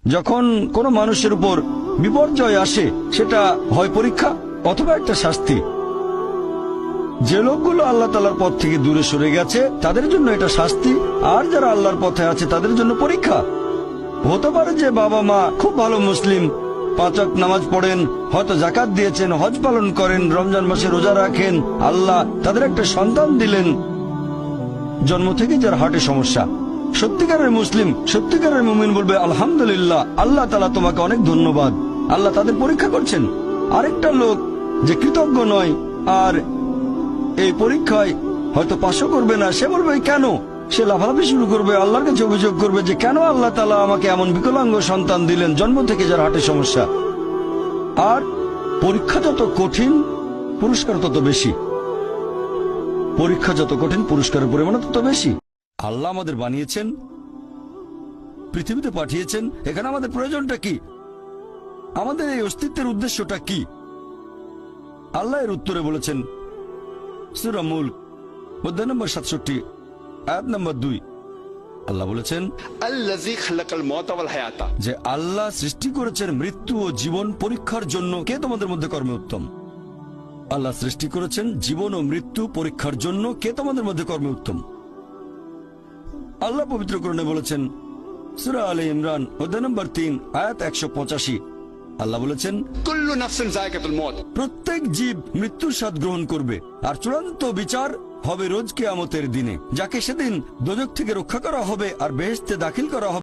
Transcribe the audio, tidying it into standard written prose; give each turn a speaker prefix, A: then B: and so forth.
A: যখন কোনো মানুষের উপর বিপর্যয় আসে, সেটা হয় পরীক্ষা অথবা একটা শাস্তি। যে লোকগুলো আল্লাহ তাআলার পথ থেকে দূরে সরে গেছে তাদের জন্য এটা শাস্তি, আর যারা আল্লাহর পথে আছে তাদের জন্য পরীক্ষা। হতে পারে যে বাবা মা খুব ভালো মুসলিম, 5 ওয়াক্ত নামাজ পড়েন, হয়তো যাকাত দিয়েছেন, হজ পালন করেন, রমজান মাসে রোজা রাখেন, আল্লাহ তাদের একটা সন্তান দিলেন জন্ম থেকে যার হার্টে সমস্যা। সত্যিকারের মুসলিম, সত্যিকারের মুমিন বলবে আলহামদুলিল্লাহ, আল্লাহ তাআলা তোমাকে অনেক ধন্যবাদ, আল্লাহ তাদের পরীক্ষা করছেন। আরেকটা লোক যে কৃতজ্ঞ নয় আর এই পরীক্ষায় হয়তো পাশও করবে না, সে বলবে কেন, সে লাফালাফি শুরু করবে, আল্লাহর কাছে অভিযোগ করবে যে কেন আল্লাহ তাআলা আমাকে এমন বিকলাঙ্গ সন্তান দিলেন জন্ম থেকে যার হার্টে সমস্যা। আর পরীক্ষা যত কঠিন পুরস্কার তত বেশি, পরীক্ষা যত কঠিন পুরস্কারের পরিমাণ তত বেশি। আল্লাহ আমাদের বানিয়েছেন, পৃথিবীতে পাঠিয়েছেন, এখানে আমাদের প্রয়োজনটা কি, আমাদের এই অস্তিত্বের উদ্দেশ্যটা কি? আল্লাহ এর উত্তরে বলেছেন সূরা মুলক অধ্যায় নম্বর 67 আয়াত নম্বর 2। আল্লাহ বলেছেন
B: আল্লাযী খালাকাল মাউতা ওয়াল হায়াতা,
A: যে আল্লাহ সৃষ্টি করেছেন মৃত্যু ও জীবন পরীক্ষার জন্য। কে তোমাদের মধ্যে কর্মে উত্তম? আল্লাহ সৃষ্টি করেছেন জীবন ও মৃত্যু পরীক্ষার জন্য। কে তোমাদের মধ্যে কর্মে উত্তম? আল্লাহ পবিত্র কোরআনে বলেছেন সূরা আলে ইমরান অধ্যায় নম্বর 3 আয়াত 185। আল্লাহ বলেছেন
B: কুল্লু নাফসিন যায়কাতুল মউত,
A: প্রত্যেক জীব মৃত্যুর স্বাদ গ্রহণ করবে, আর চূড়ান্ত বিচার হবে রোজ কিয়ামতের দিনে। যাকে সেদিন দোজখ থেকে রক্ষা করা হবে আর বেহেশতে দাখিল করা হবে।